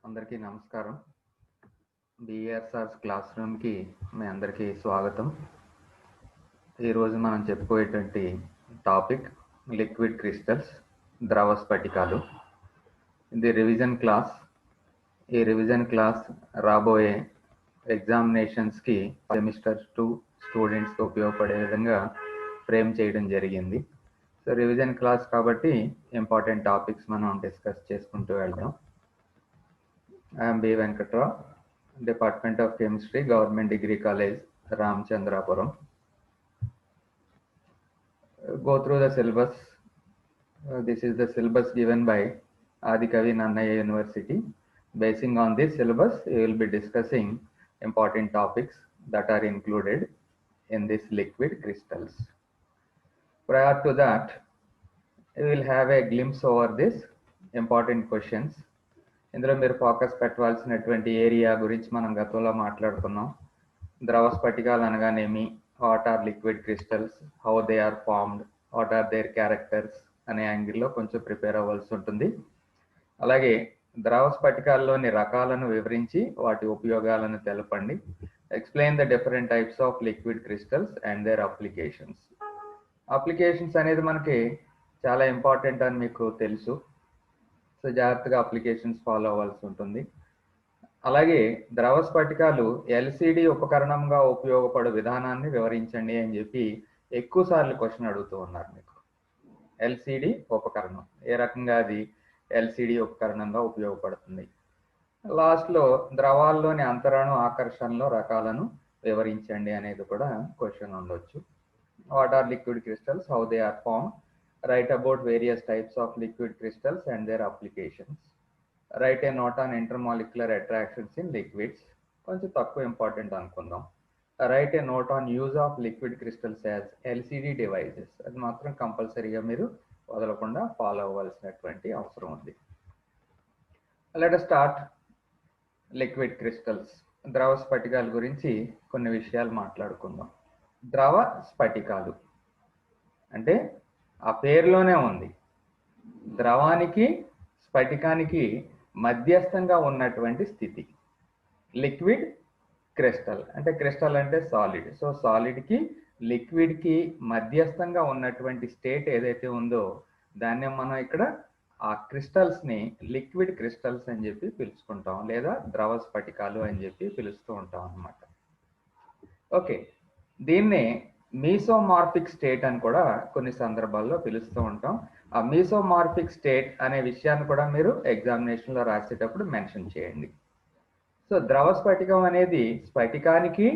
అందరికీ నమస్కారం. బిఆర్సార్స్ క్లాస్ రూమ్కి మీ అందరికీ స్వాగతం. ఈరోజు మనం చెప్పుకోయేటువంటి టాపిక్ లిక్విడ్ క్రిస్టల్స్, ద్రవ స్ఫటికాలు. ఇది రివిజన్ క్లాస్. ఈ రివిజన్ క్లాస్ రాబోయే ఎగ్జామినేషన్స్కి సెమిస్టర్ 2 స్టూడెంట్స్కి ఉపయోగపడే విధంగా ఫ్రేమ్ చేయడం జరిగింది. సో రివిజన్ క్లాస్ కాబట్టి ఇంపార్టెంట్ టాపిక్స్ మనం డిస్కస్ చేసుకుంటూ వెళ్దాం. I am B. Venkatrao, Department of Chemistry, Government Degree College, Ramchandrapuram. Go through the syllabus. This is the syllabus given by Adikavi Nannaya University. Basing on this syllabus, we will be discussing important topics that are included in this liquid crystals. Prior to that, we will have a glimpse over this important questions. ఇందులో మీరు focus పెట్టవలసినటువంటి area గురించి మనం గతంలో మాట్లాడుకున్నాం. ద్రవ స్ఫటికాలు అనగానేమి, what are liquid crystals, how they are formed, what are their characters అనే యాంగిల్లో కొంచెం ప్రిపేర్ అవ్వాల్సి ఉంటుంది. అలాగే ద్రవ స్ఫటికాల్లోని రకాలను వివరించి వాటి ఉపయోగాలను తెలపండి. Explain the different types of liquid crystals and there applications. Applications అనేది మనకి చాలా ఇంపార్టెంట్ అని మీకు తెలుసు. సో జాగ్రత్తగా అప్లికేషన్స్ ఫాలో అవ్వాల్సి ఉంటుంది. అలాగే ద్రవ స్ఫటికాలు ఎల్సిడి ఉపకరణంగా ఉపయోగపడే విధానాన్ని వివరించండి అని చెప్పి ఎక్కువ సార్లు క్వశ్చన్ అడుగుతూ ఉన్నారు మీకు. ఎల్సిడి ఉపకరణం ఏ రకంగా అది ఎల్సిడి ఉపకరణంగా ఉపయోగపడుతుంది. లాస్ట్లో ద్రవాల్లోని అంతరాణు ఆకర్షణలో రకాలను వివరించండి అనేది కూడా క్వశ్చన్ ఉండొచ్చు. What are liquid crystals, how they are form, write about various types of liquid crystals and their applications. Write a note on intermolecular attractions in liquids. కొంచెం తక్కువ ఇంపార్టెంట్ అనుకుందాం. Write a note on use of liquid crystals as LCD devices. అది మాత్రం కంపల్సరీగా మీరు వదలకుండా follow అవ్వాల్సినటువంటి అవసరం ఉంది. Let us start liquid crystals. ద్రవ స్ఫటికాల గురించి కొన్ని విషయాలు మాట్లాడుకుందాం. ద్రవ స్ఫటికాలు అంటే ఆ పేరులోనే ఉంది, ద్రవానికి స్ఫటికానికి మధ్యస్థంగా ఉన్నటువంటి స్థితి. లిక్విడ్ క్రిస్టల్ అంటే క్రిస్టల్ అంటే సాలిడ్. సో సాలిడ్కి లిక్విడ్కి మధ్యస్థంగా ఉన్నటువంటి స్టేట్ ఏదైతే ఉందో దాన్ని మనం ఇక్కడ ఆ క్రిస్టల్స్ని లిక్విడ్ క్రిస్టల్స్ అని చెప్పి పిలుచుకుంటాం, లేదా ద్రవ స్ఫటికాలు అని చెప్పి పిలుస్తూ ఉంటాం అన్నమాట. ఓకే, దీన్నే మీసోమార్ఫిక్ స్టేట్ అని కూడా కొన్ని సందర్భాల్లో పిలుస్తూ ఉంటాం. ఆ మీసోమార్ఫిక్ స్టేట్ అనే విషయాన్ని కూడా మీరు ఎగ్జామినేషన్లో రాసేటప్పుడు మెన్షన్ చేయండి. సో ద్రవ స్ఫటికం అనేది స్ఫటికానికి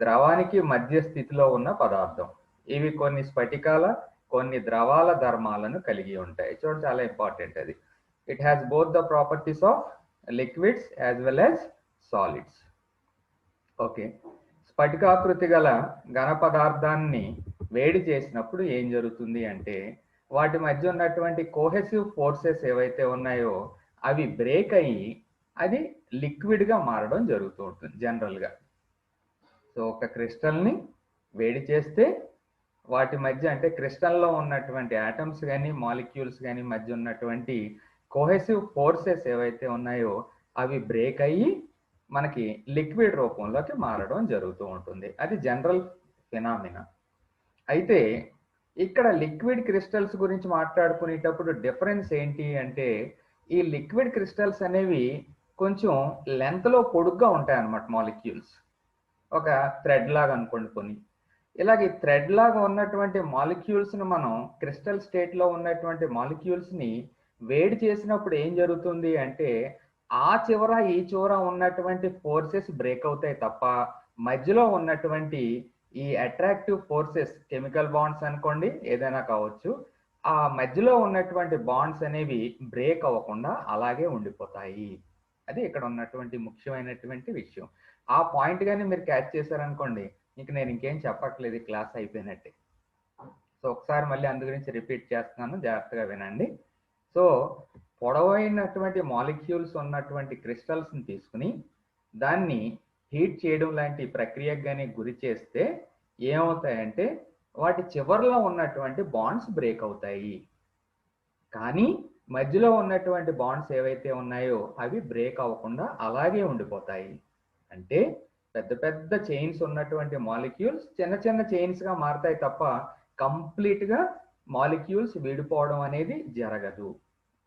ద్రవానికి మధ్య స్థితిలో ఉన్న పదార్థం. ఇవి కొన్ని స్ఫటికాల కొన్ని ద్రవాల ధర్మాలను కలిగి ఉంటాయి. చూడండి, చాలా ఇంపార్టెంట్ అది. It has both the properties of liquids as well as solids. Okay, స్ఫటికాకృతి గల ఘన పదార్థాన్ని వేడి చేసినప్పుడు ఏం జరుగుతుంది అంటే వాటి మధ్య ఉన్నటువంటి కోహెసివ్ ఫోర్సెస్ ఏవైతే ఉన్నాయో అవి బ్రేక్ అయ్యి అది లిక్విడ్గా మారడం జరుగుతూ ఉంటుంది జనరల్గా. సో ఒక క్రిస్టల్ని వేడి చేస్తే వాటి మధ్య అంటే క్రిస్టల్లో ఉన్నటువంటి ఆటమ్స్ కానీ మాలిక్యూల్స్ కానీ మధ్య ఉన్నటువంటి కోహెసివ్ ఫోర్సెస్ ఏవైతే ఉన్నాయో అవి బ్రేక్ అయ్యి మనకి లిక్విడ్ రూపంలోకి మారడం జరుగుతూ ఉంటుంది. అది జనరల్ ఫినామినా. అయితే ఇక్కడ లిక్విడ్ క్రిస్టల్స్ గురించి మాట్లాడుకునేటప్పుడు డిఫరెన్స్ ఏంటి అంటే ఈ లిక్విడ్ క్రిస్టల్స్ అనేవి కొంచెం లెంత్లో పొడుగ్గా ఉంటాయి అన్నమాట. మాలిక్యూల్స్ ఒక థ్రెడ్ లాగా అనుకోండి. ఇలాగే థ్రెడ్ లాగా ఉన్నటువంటి మాలిక్యూల్స్ని మనం క్రిస్టల్ స్టేట్లో ఉన్నటువంటి మాలిక్యూల్స్ని వేడి చేసినప్పుడు ఏం జరుగుతుంది అంటే ఆ చివర ఈ చివర ఉన్నటువంటి ఫోర్సెస్ బ్రేక్ అవుతాయి తప్ప మధ్యలో ఉన్నటువంటి ఈ అట్రాక్టివ్ ఫోర్సెస్, కెమికల్ బాండ్స్ అనుకోండి ఏదైనా కావచ్చు, ఆ మధ్యలో ఉన్నటువంటి బాండ్స్ అనేవి బ్రేక్ అవ్వకుండా అలాగే ఉండిపోతాయి. అది ఇక్కడ ఉన్నటువంటి ముఖ్యమైనటువంటి విషయం. ఆ పాయింట్ కానీ మీరు క్యాచ్ చేశారనుకోండి, ఇంక నేను ఇంకేం చెప్పట్లేదు, క్లాస్ అయిపోయినట్టే. సో ఒకసారి మళ్ళీ అందు గురించి రిపీట్ చేస్తున్నాను, జాగ్రత్తగా వినండి. సో పొడవైనటువంటి మాలిక్యూల్స్ ఉన్నటువంటి క్రిస్టల్స్ని తీసుకుని దాన్ని హీట్ చేయడం లాంటి ప్రక్రియకు కానీ గురి చేస్తే ఏమవుతాయంటే వాటి చివర్లో ఉన్నటువంటి బాండ్స్ బ్రేక్ అవుతాయి. కానీ మధ్యలో ఉన్నటువంటి బాండ్స్ ఏవైతే ఉన్నాయో అవి బ్రేక్ అవ్వకుండా అలాగే ఉండిపోతాయి. అంటే పెద్ద పెద్ద చైన్స్ ఉన్నటువంటి మాలిక్యూల్స్ చిన్న చిన్న చైన్స్ గా మారతాయి తప్ప కంప్లీట్ గా మాలిక్యూల్స్ విడిపోవడం అనేది జరగదు.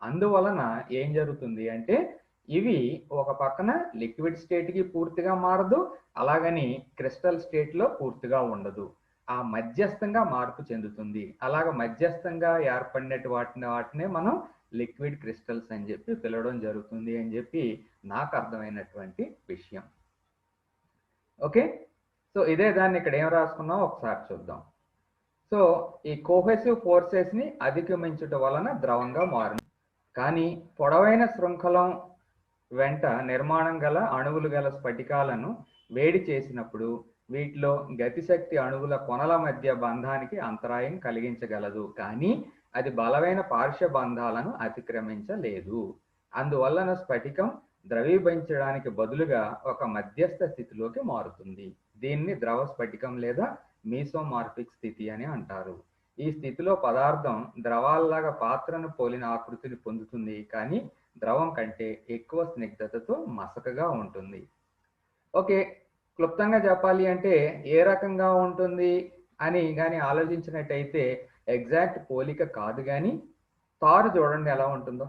అందువలన ఏం జరుగుతుంది అంటే ఇవి ఒక పక్కన లిక్విడ్ స్టేట్ కి పూర్తిగా మారదు, అలాగని క్రిస్టల్ స్టేట్ లో పూర్తిగా ఉండదు. ఆ మధ్యస్థంగా మార్పు చెందుతుంది. అలాగ మధ్యస్థంగా ఏర్పడినట్టు వాటినే మనం లిక్విడ్ క్రిస్టల్స్ అని చెప్పి పిలవడం జరుగుతుంది అని చెప్పి నాకు అర్థమైనటువంటి విషయం. ఓకే, సో ఇదే దాన్ని ఇక్కడ ఏం రాసుకున్నాం ఒకసారి చూద్దాం. సో ఈ కోహెసివ్ ఫోర్సెస్ ని అధిగమించుట వలన ద్రవంగా మారును. కానీ పొడవైన శృంఖలం వెంట నిర్మాణం గల అణువులు గల స్ఫటికాలను వేడి చేసినప్పుడు వీటిలో గతిశక్తి అణువుల కొనల మధ్య బంధానికి అంతరాయం కలిగించగలదు, కానీ అది బలమైన పార్శ్వ బంధాలను అతిక్రమించలేదు. అందువలన స్ఫటికం ద్రవీభవించడానికి బదులుగా ఒక మధ్యస్థ స్థితిలోకి మారుతుంది. దీన్ని ద్రవ స్ఫటికం లేదా మీసోమార్ఫిక్ స్థితి అని అంటారు. ఈ స్థితిలో పదార్థం ద్రవాల్లాగా పాత్రను పోలిన ఆకృతిని పొందుతుంది, కానీ ద్రవం కంటే ఎక్కువ స్నిగ్ధతతో మసకగా ఉంటుంది. ఓకే, క్లుప్తంగా చెప్పాలి అంటే ఏ రకంగా ఉంటుంది అని కానీ ఆలోచించినట్టయితే ఎగ్జాక్ట్ పోలిక కాదు, కానీ తారు చూడండి ఎలా ఉంటుందో.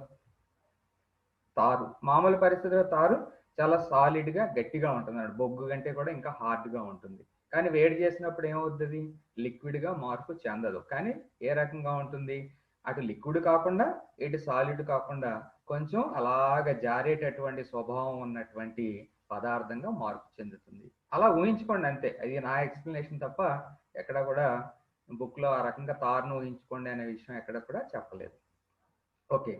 తారు మామూలు పరిస్థితిలో తారు చాలా సాలిడ్ గా గట్టిగా ఉంటుంది, బొగ్గు కంటే కూడా ఇంకా హార్డ్ గా ఉంటుంది. కానీ వేడి చేసినప్పుడు ఏమవుతుంది, లిక్విడ్ గా మార్పు చెందదు. కానీ ఏ రకంగా ఉంటుంది, అటు లిక్విడ్ కాకుండా ఇటు సాలిడ్ కాకుండా కొంచెం అలాగ జారేటటువంటి స్వభావం ఉన్నటువంటి పదార్థంగా మార్పు చెందుతుంది. అలా ఊహించుకోండి అంతే, అది నా ఎక్స్ప్లెనేషన్ తప్ప ఎక్కడ కూడా బుక్ లో ఆ రకంగా తారును ఊహించుకోండి అనే విషయం ఎక్కడ కూడా చెప్పలేదు. ఓకే,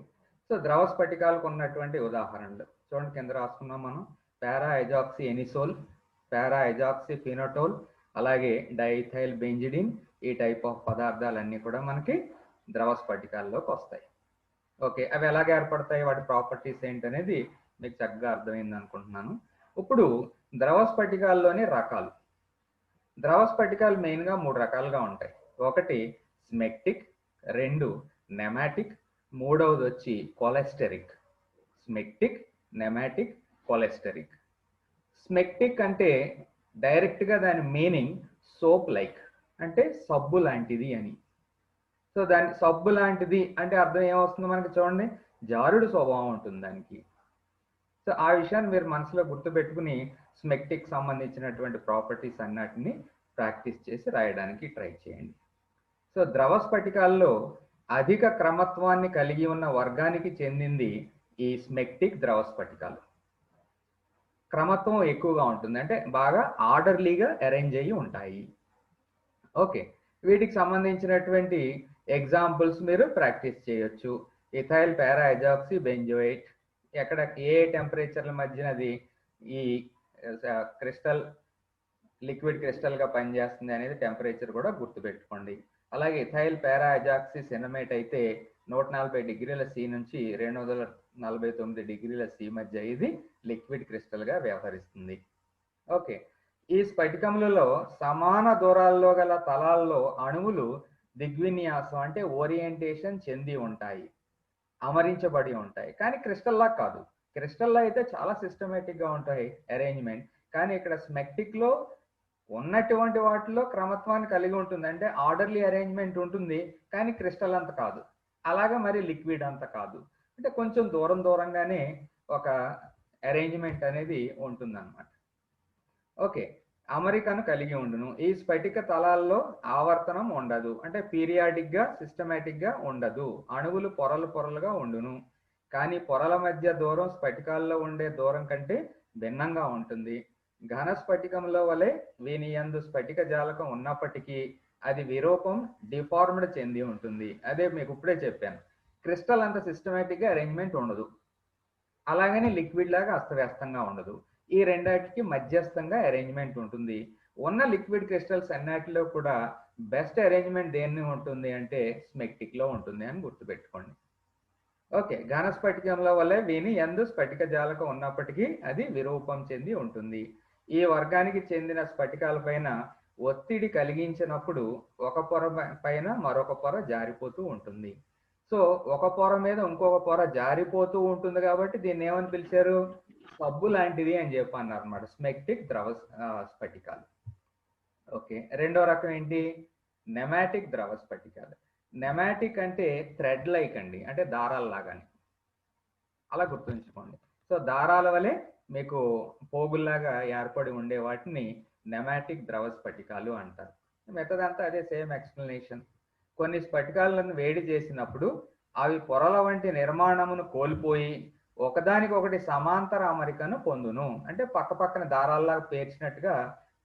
సో ద్రవ స్ఫటికాలకు ఉన్నటువంటి ఉదాహరణలు చూడండి, కింద రాసుకున్నాం మనం. పారా ఎజాక్సీ ఎనిసోల్, పారా ఎజాక్సీ ఫినోటోల్, అలాగే డైథైల్ బెంజిడిన్, ఈ టైప్ ఆఫ్ పదార్థాలన్నీ కూడా మనకి ద్రవ స్ఫటికాల్లోకి వస్తాయి. ఓకే, అవి ఎలాగ ఏర్పడతాయి, వాటి ప్రాపర్టీస్ ఏంటనేది మీకు చక్కగా అర్థమైంది అనుకుంటున్నాను. ఇప్పుడు ద్రవ స్ఫటికాల్లోని రకాలు. ద్రవ స్ఫటికాలు మెయిన్గా 3 రకాలుగా ఉంటాయి. ఒకటి స్మెక్టిక్, 2 నెమాటిక్, 3వది వచ్చి కొలెస్టెరిక్. స్మెక్టిక్, నెమాటిక్, కొలెస్టెరిక్. స్మెక్టిక్ అంటే డైరెక్ట్గా దాని మీనింగ్ సోప్ లైక్, అంటే సబ్బు లాంటిది అని. సో దాని సబ్బు లాంటిది అంటే అర్థం ఏమొస్తుందో మనకి చూడండి, జారుడు స్వభావం ఉంటుంది దానికి. సో ఆ విషయాన్ని మీరు మనసులో గుర్తుపెట్టుకుని స్మెక్టిక్ సంబంధించినటువంటి ప్రాపర్టీస్ అన్నిటిని ప్రాక్టీస్ చేసి రాయడానికి ట్రై చేయండి. సో ద్రవ స్ఫటికాల్లో అధిక క్రమత్వాన్ని కలిగి ఉన్న వర్గానికి చెందింది ఈ స్మెక్టిక్ ద్రవ స్ఫటికాలు. క్రమత్వం ఎక్కువగా ఉంటుంది, అంటే బాగా ఆర్డర్లీగా అరేంజ్ అయ్యి ఉంటాయి. ఓకే, వీటికి సంబంధించినటువంటి ఎగ్జాంపుల్స్ మీరు ప్రాక్టీస్ చేయొచ్చు. ఇథైల్ పారా ఎజాక్సీ బెంజోయేట్, ఎక్కడ ఏ టెంపరేచర్ల మధ్యన అది ఈ క్రిస్టల్ లిక్విడ్ క్రిస్టల్ గా పనిచేస్తుంది అనేది టెంపరేచర్ కూడా గుర్తుపెట్టుకోండి. అలాగే ఇథైల్ పారా ఎజాక్సీ సినమేట్ అయితే 140 డిగ్రీల సి నుంచి 249 డిగ్రీల సి మధ్య ఇది లిక్విడ్ క్రిస్టల్ గా వ్యవహరిస్తుంది. ఓకే, ఈ స్ఫటికములలో సమాన దూరాల్లో గల తలాల్లో అణువులు దిగ్విన్యాసం అంటే ఓరియంటేషన్ చెంది ఉంటాయి, అమరించబడి ఉంటాయి. కానీ క్రిస్టల్లా కాదు. క్రిస్టల్లో అయితే చాలా సిస్టమేటిక్ గా ఉంటాయి అరేంజ్మెంట్, కానీ ఇక్కడ స్మెక్టిక్ లో ఉన్నటువంటి వాటిలో క్రమత్వాన్ని కలిగి ఉంటుంది, అంటే ఆర్డర్లీ అరేంజ్మెంట్ ఉంటుంది, కానీ క్రిస్టల్ అంత కాదు. అలాగే మరి లిక్విడ్ అంత కాదు, అంటే కొంచెం దూరం దూరంగానే ఒక అరేంజ్మెంట్ అనేది ఉంటుంది అన్నమాట. ఓకే, అమరికను కలిగి ఉండును. ఈ స్ఫటిక తలాల్లో ఆవర్తనం ఉండదు, అంటే పీరియాడిక్ గా సిస్టమేటిక్ గా ఉండదు. అణువులు పొరలు పొరలుగా ఉండును, కానీ పొరల మధ్య దూరం స్ఫటికాల్లో ఉండే దూరం కంటే భిన్నంగా ఉంటుంది. ఘన స్ఫటికంలో వలె వీని యందు స్ఫటిక జాలకం ఉన్నప్పటికీ అది విరూపం డిఫార్మ్డ్ చెంది ఉంటుంది. అదే మీకు ఇప్పుడే చెప్పాను, క్రిస్టల్ అంత సిస్టమేటిక్ గా అరేంజ్మెంట్ ఉండదు, అలాగని లిక్విడ్ లాగా అస్తవ్యస్తంగా ఉండదు. ఈ రెండాటికి మధ్యస్థంగా అరేంజ్మెంట్ ఉంటుంది. ఉన్న లిక్విడ్ క్రిస్టల్స్ అన్నిటిలో కూడా బెస్ట్ అరేంజ్మెంట్ దేన్ని ఉంటుంది అంటే స్మెక్టిక్ లో ఉంటుంది అని గుర్తుపెట్టుకోండి. ఓకే, ఘన స్ఫటికంలో వల్లే వీని యందు స్ఫటిక జాలకం ఉన్నప్పటికీ అది విరూపం చెంది ఉంటుంది. ఈ వర్గానికి చెందిన స్ఫటికాల పైన ఒత్తిడి కలిగించినప్పుడు ఒక పొర పైన మరొక పొర జారిపోతూ ఉంటుంది. సో ఒక పొర మీద ఇంకొక పొర జారిపోతూ ఉంటుంది కాబట్టి దీన్ని ఏమని పిలిచారు, సబ్బు లాంటిది అని చెప్పి అన్నారు అనమాట, స్మెక్టిక్ ద్రవ స్ఫటికాలు. ఓకే, రెండో రకం ఏంటి, నెమాటిక్ ద్రవ స్ఫటికాలు. నెమాటిక్ అంటే థ్రెడ్ లైక్ అండి, అంటే దారాల లాగాని, అలా గుర్తుంచుకోండి. సో దారాల వలె మీకు పోగుల్లాగా ఏర్పడి ఉండే వాటిని నెమాటిక్ ద్రవ స్ఫటికాలు అంటారు. మెథడ్ అంతా అదే, సేమ్ ఎక్స్ప్లెనేషన్. కొన్ని స్ఫటికాలను వేడి చేసినప్పుడు అవి పొరల వంటి నిర్మాణమును కోల్పోయి ఒకదానికొకటి సమాంతర అమరికను పొందును, అంటే పక్క పక్కన దారాల్లాగా పేర్చినట్టుగా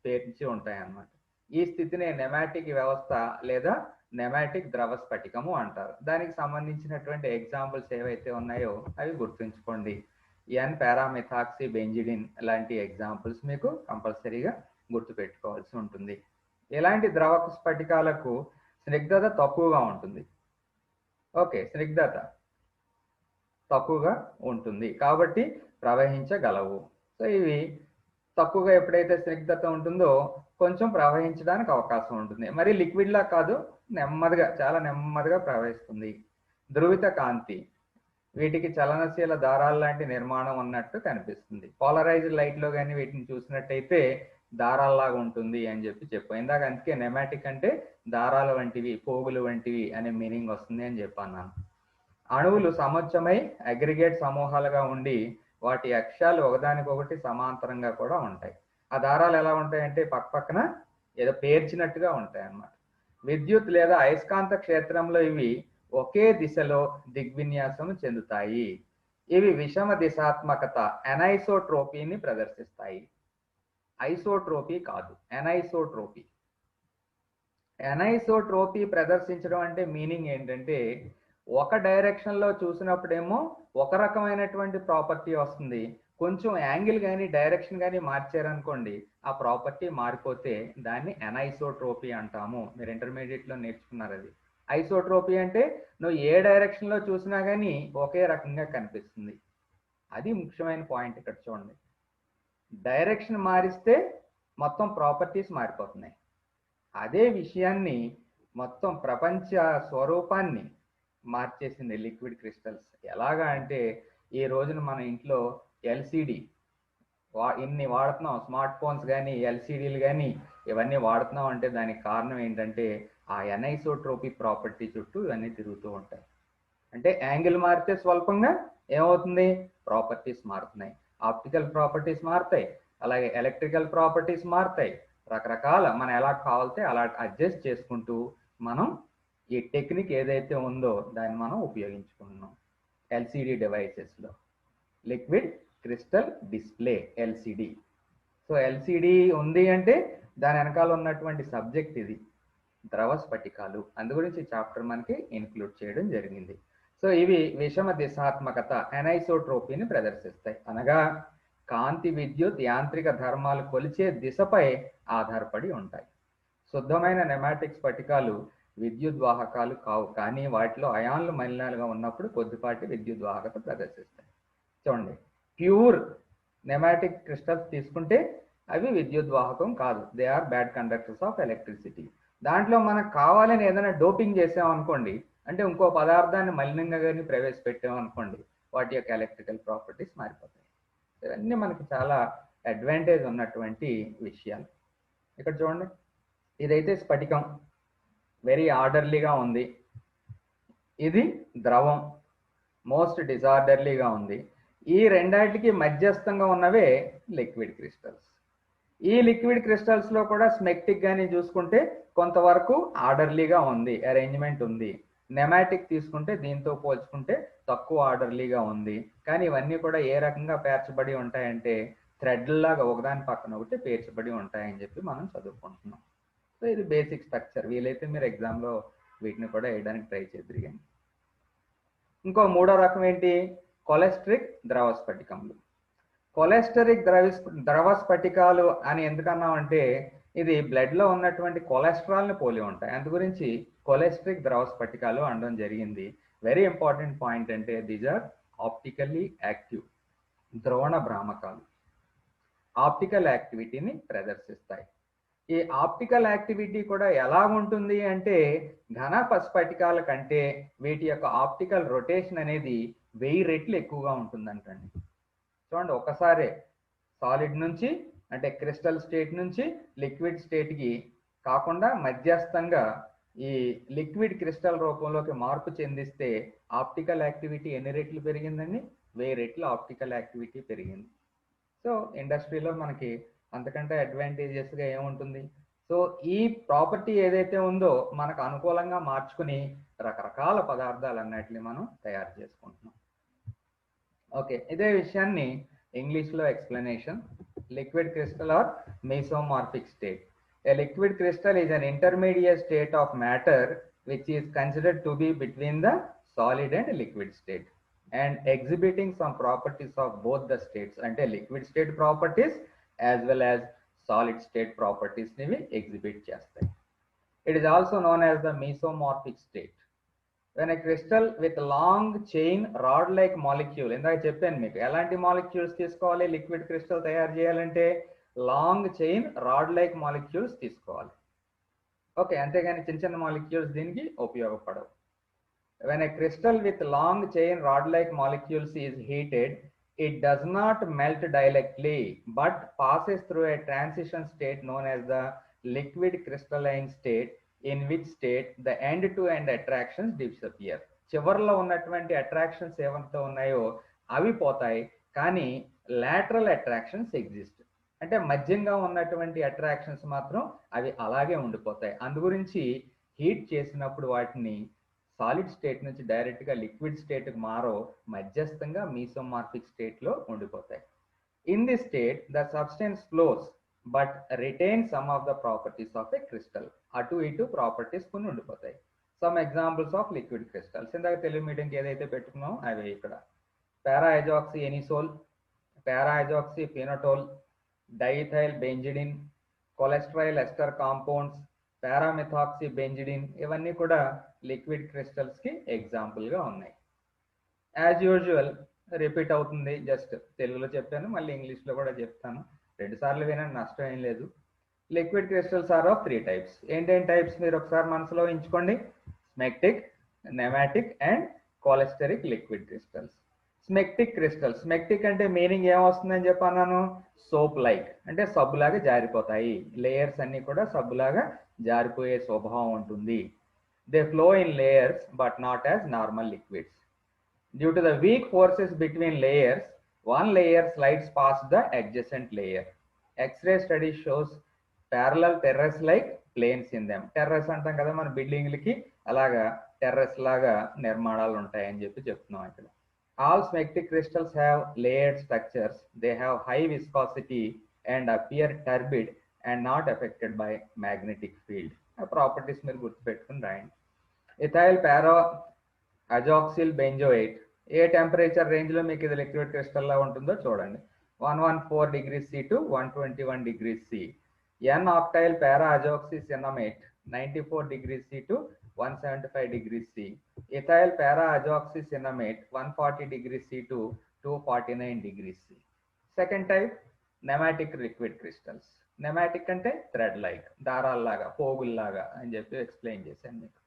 పేర్చి ఉంటాయి అన్నమాట. ఈ స్థితిని నెమాటిక్ వ్యవస్థ లేదా నెమాటిక్ ద్రవ స్ఫటికము అంటారు. దానికి సంబంధించినటువంటి ఎగ్జాంపుల్స్ ఏవైతే ఉన్నాయో అవి గుర్తుంచుకోండి. ఎన్ పారామిథాక్సీ బెంజిడిన్ లాంటి ఎగ్జాంపుల్స్ మీకు కంపల్సరీగా గుర్తుపెట్టుకోవాల్సి ఉంటుంది. ఇలాంటి ద్రవ స్ఫటికాలకు స్నిగ్ధత తక్కువగా ఉంటుంది. ఓకే, స్నిగ్ధత తక్కువగా ఉంటుంది కాబట్టి ప్రవహించగలవు. సో ఇవి తక్కువగా ఎప్పుడైతే స్నిగ్ధత ఉంటుందో కొంచెం ప్రవహించడానికి అవకాశం ఉంటుంది. మరి లిక్విడ్ లా కాదు, నెమ్మదిగా, చాలా నెమ్మదిగా ప్రవహిస్తుంది. ధ్రువిత కాంతి, వీటికి చలనశీల దారాల లాంటి నిర్మాణం ఉన్నట్టు కనిపిస్తుంది. పోలరైజ్డ్ లైట్ లో కానీ వీటిని చూసినట్టయితే దారాల్లాగా ఉంటుంది అని చెప్పాను ఇందాక. అందుకే నెమాటిక్ అంటే దారాల వంటివి, పోగులు వంటివి అనే మీనింగ్ వస్తుంది అని చెప్పాను. అణువులు సముచ్చమై అగ్రిగేట్ సమూహాలుగా ఉండి వాటి అక్షాలు ఒకదానికొకటి సమాంతరంగా కూడా ఉంటాయి. ఆ దారాలు ఎలా ఉంటాయంటే పక్క పక్కన ఏదో పేర్చినట్టుగా ఉంటాయి అన్నమాట. విద్యుత్ లేదా అయస్కాంత క్షేత్రంలో ఇవి ఒకే దిశలో దిగ్విన్యాసం చెందుతాయి. ఇవి విషమ దిశాత్మకత, ఎనైసోట్రోపీని ప్రదర్శిస్తాయి. ఐసోట్రోపీ కాదు, ఎనైసోట్రోపీ. ఎనైసోట్రోపీ ప్రదర్శించడం అంటే మీనింగ్ ఏంటంటే ఒక డైరెక్షన్ లో చూసినప్పుడేమో ఒక రకమైనటువంటి ప్రాపర్టీ వస్తుంది, కొంచెం యాంగిల్ కానీ డైరెక్షన్ కానీ మార్చారనుకోండి ఆ ప్రాపర్టీ మారిపోతే దాన్ని ఎనైసోట్రోపీ అంటాము. మీరు ఇంటర్మీడియట్ లో నేర్చుకున్నారు అది. ఐసోట్రోపీ అంటే నువ్వు ఏ డైరెక్షన్ లో చూసినా కానీ ఒకే రకంగా కనిపిస్తుంది. అది ముఖ్యమైన పాయింట్ ఇక్కడ చూడండి. డైరెక్షన్ మారిస్తే మొత్తం ప్రాపర్టీస్ మారిపోతున్నాయి. అదే విషయాన్ని మొత్తం ప్రపంచ స్వరూపాన్ని మార్చేసింది లిక్విడ్ క్రిస్టల్స్. ఎలాగా అంటే ఈ రోజున మన ఇంట్లో ఎల్సిడి ఇన్ని వాడుతున్నాం, స్మార్ట్ ఫోన్స్ కానీ ఎల్సిడీలు కానీ ఇవన్నీ వాడుతున్నాం అంటే దానికి కారణం ఏంటంటే ఆ ఎనైసోట్రోపీ ప్రాపర్టీ చుట్టూ ఇవన్నీ తిరుగుతూ ఉంటాయి. అంటే యాంగిల్ మారితే స్వల్పంగా ఏమవుతుంది, ప్రాపర్టీస్ మారుతున్నాయి. ఆప్టికల్ ప్రాపర్టీస్ మారుతాయి, అలాగే ఎలక్ట్రికల్ ప్రాపర్టీస్ మారుతాయి. రకరకాల మనం ఎలా కావాలితే అలా అడ్జస్ట్ చేసుకుంటూ మనం ఈ టెక్నిక్ ఏదైతే ఉందో దాన్ని మనం ఉపయోగించుకుంటున్నాం ఎల్సిడి డివైసెస్లో. Liquid crystal display, LCD. So LCD ఉంది అంటే దాని వెనకాల ఉన్నటువంటి సబ్జెక్ట్ ఇది, ద్రవ స్ఫటికాలు. అందు గురించి చాప్టర్ మనకి ఇన్క్లూడ్ చేయడం జరిగింది. సో ఇవి విషమ దిశాత్మకత, ఎనైసోట్రోపీని ప్రదర్శిస్తాయి. అనగా కాంతి, విద్యుత్, యాంత్రిక ధర్మాలు కొలిచే దిశపై ఆధారపడి ఉంటాయి. శుద్ధమైన నెమాటిక్ స్ఫటికాలు విద్యుద్వాహకాలు కావు, కానీ వాటిలో అయాన్లు మలినాలుగా ఉన్నప్పుడు కొద్దిపాటి విద్యుద్వాహకత ప్రదర్శిస్తాయి. చూడండి, ప్యూర్ నెమాటిక్ క్రిస్టల్స్ తీసుకుంటే అవి విద్యుద్వాహకం కాదు, they are bad conductors of electricity. దాంట్లో మనకు కావాలని ఏదైనా డోపింగ్ చేసామనుకోండి, అంటే ఇంకో పదార్థాన్ని మలినంగా కానీ ప్రవేశపెట్టామనుకోండి, వాటి యొక్క ఎలక్ట్రికల్ ప్రాపర్టీస్ మారిపోతాయి. ఇవన్నీ మనకి చాలా అడ్వాంటేజ్ ఉన్నటువంటి విషయాలు. ఇక్కడ చూడండి, ఇదైతే స్ఫటికం, వెరీ ఆర్డర్లీగా ఉంది. ఇది ద్రవం, మోస్ట్ డిజార్డర్లీగా ఉంది. ఈ రెండాటికి మధ్యస్థంగా ఉన్నవే లిక్విడ్ క్రిస్టల్స్. ఈ లిక్విడ్ క్రిస్టల్స్ లో కూడా స్మెక్టిక్ గానీ చూసుకుంటే కొంతవరకు ఆర్డర్లీగా ఉంది, అరేంజ్మెంట్ ఉంది. నెమాటిక్ తీసుకుంటే దీంతో పోల్చుకుంటే తక్కువ ఆర్డర్లీగా ఉంది. కానీ ఇవన్నీ కూడా ఏ రకంగా పేర్చబడి ఉంటాయంటే థ్రెడ్లాగా ఒకదాని పక్కన ఒకటి పేర్చబడి ఉంటాయని చెప్పి మనం చదువుకుంటున్నాం. సో ఇది బేసిక్ స్ట్రక్చర్. వీలైతే మీరు ఎగ్జామ్లో వీటిని కూడా వేయడానికి ట్రై చేద్దరు. ఇంకో మూడో రకం ఏంటి, కొలెస్ట్రిక్ ద్రవ స్ఫటికములు. కొలెస్టరిక్ ద్రవ స్ఫటికాలు అని ఎందుకన్నామంటే ఇది బ్లడ్ లో ఉన్నటువంటి కొలెస్ట్రాల్ ని పోలి ఉంటాయి. అందు గురించి కొలెస్ట్రిక్ ద్రవ స్ఫటికాలు అనడం జరిగింది. వెరీ ఇంపార్టెంట్ పాయింట్ అంటే దీస్ ఆర్ ఆప్టికల్లీ యాక్టివ్, ద్రోణ భ్రామకాలు ఆప్టికల్ యాక్టివిటీని ప్రదర్శిస్తాయి. ఈ ఆప్టికల్ యాక్టివిటీ కూడా ఎలా ఉంటుంది అంటే ఘన స్ఫటికాల కంటే వీటి యొక్క ఆప్టికల్ రొటేషన్ అనేది 1000 రెట్లు ఎక్కువగా ఉంటుందంటండి. చూడండి, ఒకసారి సాలిడ్ నుంచి అంటే క్రిస్టల్ స్టేట్ నుంచి లిక్విడ్ స్టేట్కి కాకుండా మధ్యస్థంగా ఈ లిక్విడ్ క్రిస్టల్ రూపంలోకి మార్పు చెందిస్తే ఆప్టికల్ యాక్టివిటీ ఎన్ని రెట్లు పెరిగిందండి? 1000 రెట్లు ఆప్టికల్ యాక్టివిటీ పెరిగింది. సో ఇండస్ట్రీలో మనకి అంతకంటే అడ్వాంటేజెస్గా ఏముంటుంది? సో ఈ ప్రాపర్టీ ఏదైతే ఉందో మనకు అనుకూలంగా మార్చుకుని రకరకాల పదార్థాలు అన్నిటిని మనం తయారు చేసుకుంటున్నాం. ఓకే, ఇదే విషయాన్ని ఇంగ్లీష్లో explanation. Liquid crystal are mesomorphic state. A liquid crystal is an intermediate state of matter which is considered to be between the solid and liquid state and exhibiting some properties of both the states. అంటే liquid state properties as well as solid state properties ని exhibit చేస్తాయి. It is also known as the mesomorphic state. When a crystal with long chain rod like molecule, ఇందాక చెప్పాను మీకు ఎలాంటి molecules తీసుకోవాలి liquid crystal తయారు చేయాలంటే long chain rod like molecules తీసుకోవాలి. ఓకే, అంతేగాని చిన్న చిన్న మాలిక్యూల్స్ దీనికి ఉపయోగపడవు. When a crystal with long chain rod like molecules is heated, it does not melt directly but passes through a transition state known as the liquid crystalline state, in which state the end to end attractions disappear. చివర్లో ఉన్నటువంటి attractions ఏమంతా ఉన్నాయో అవి పోతాయి, కానీ lateral attractions exist. అంటే మధ్యంగా ఉన్నటువంటి attractions మాత్రం అవి అలాగే ఉండిపోతాయి. అందుగురించి హీట్ చేసినప్పుడు వాటిని సాలిడ్ స్టేట్ నుంచి డైరెక్ట్గా లిక్విడ్ స్టేట్కి మారో మధ్యస్థంగా మీసోమార్ఫిక్ స్టేట్లో ఉండిపోతాయి. In the state the substance flows but retain some of the properties of a crystal. అటు ఇటు ప్రాపర్టీస్ కొన్ని ఉండిపోతాయి. Some examples of liquid crystals ఇందాక తెలుగు మీడియంకి ఏదైతే పెట్టుకున్నామో అవి ఇక్కడ పారా హైడ్రాక్సీ ఎనిసోల్, పారా హైడ్రాక్సీ ఫినోటోల్, డైథైల్ బెంజిడిన్, కొలెస్ట్రాయిల్ ఎస్టర్ కాంపౌండ్స్, పారామిథాక్సీ బెంజిడిన్, ఇవన్నీ కూడా లిక్విడ్ క్రిస్టల్స్కి ఎగ్జాంపుల్గా ఉన్నాయి. యాజ్ యూజువల్ రిపీట్ అవుతుంది, జస్ట్ తెలుగులో చెప్పాను మళ్ళీ ఇంగ్లీష్లో కూడా చెప్తాను, 2 సార్లు వినండి, నష్టం ఏం లేదు. Liquid crystals are of 3 types. ఏంటేం టైప్స్ మీరు ఒకసారి మనసులో ఉంచుకోండి. Smectic, nematic and cholesteric liquid crystals. Smectic crystals, smectic అంటే మీనింగ్ ఏమొస్తుందని చెప్పన్నాను? సోప్ లైక్, అంటే సబ్బులాగా జారిపోతాయి, లేయర్స్ అన్ని కూడా సబ్బులాగా జారిపోయే స్వభావం ఉంటుంది. They flow in layers but not as normal liquids. Due to the week forces between layers, one layer slides past the adjacent layer. X-ray study shows parallel terrace like planes in them. Terrace అంటాం కదా మన బిల్డింగ్లకి, అలాగా terrace లాగా నిర్మాణాలు ఉంటాయని చెప్తున్నాం ఇక్కడ. All smectic crystals have layered structures. They have high viscosity and appear turbid and not affected by magnetic field. ఆ ప్రాపర్టీస్ మీరు గుర్తుపెట్టుకుని రాయండి. ఇథైల్ పారా అజాక్సిల్ బెంజోయేట్ ఏ టెంపరేచర్ రేంజ్లో మీకు ఇది లిక్విడ్ క్రిస్టల్లా ఉంటుందో చూడండి. 114 degrees C to 121 degrees C. N octyl para azoxy cinnamate 94 degrees C to 175 degrees C. Ethyl para azoxy cinnamate 140 degrees C to 249 degrees C. Second type, pneumatic liquid crystals. Pneumatic అంటే thread like, దారాల్లాగా, పోగుల్లాగా అని చెప్పి explain చేశాను మీకు.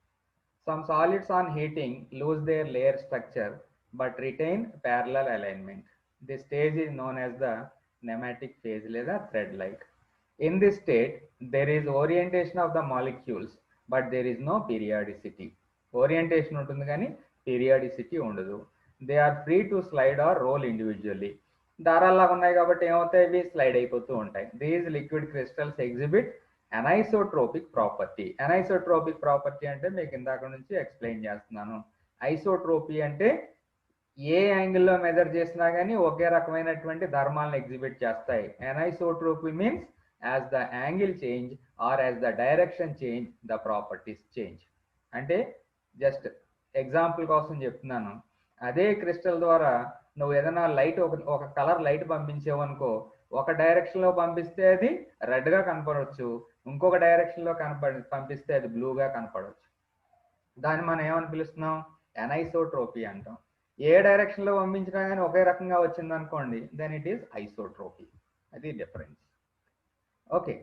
Some solids on heating lose their layer structure but retain parallel alignment. This stage is known as the pneumatic phase లేదా thread like. In this state, there is orientation of the molecules but there is no periodicity. Orientation ఉంటుంది కానీ periodicity ఉండదు. They are free to slide or roll individually. దారాల్లాగా ఉన్నాయి కాబట్టి ఏమవుతాయి, ఇవి slide అయిపోతూ ఉంటాయి. These liquid crystals exhibit anisotropic property. Anisotropic property అంటే మీకు ఇందాక నుంచి ఎక్స్ప్లెయిన్ చేస్తున్నాను. ఐసోట్రోపీ అంటే ఏ యాంగిల్లో మెజర్ చేసినా కానీ ఒకే రకమైనటువంటి ధర్మాలను ఎగ్జిబిట్ చేస్తాయి. Anisotropy means as the angle change or as the direction change the properties change. అంటే జస్ట్ ఎగ్జాంపుల్ కోసం చెప్తున్నాను, అదే క్రిస్టల్ ద్వారా నువ్వు ఏదైనా లైట్ ఒక కలర్ లైట్ పంపించేవనుకో, ఒక డైరెక్షన్లో పంపిస్తే అది రెడ్గా కనపడవచ్చు, ఇంకొక డైరెక్షన్లో పంపిస్తే అది బ్లూగా కనపడవచ్చు. దాన్ని మనం ఏమని పిలుస్తున్నాం, అనైసోట్రోపీ అంటాం. ఏ డైరెక్షన్లో పంపించినా కానీ ఒకే రకంగా వచ్చింది అనుకోండి, దెన్ ఇట్ ఈస్ ఐసోట్రోపీ. అది difference. Okay,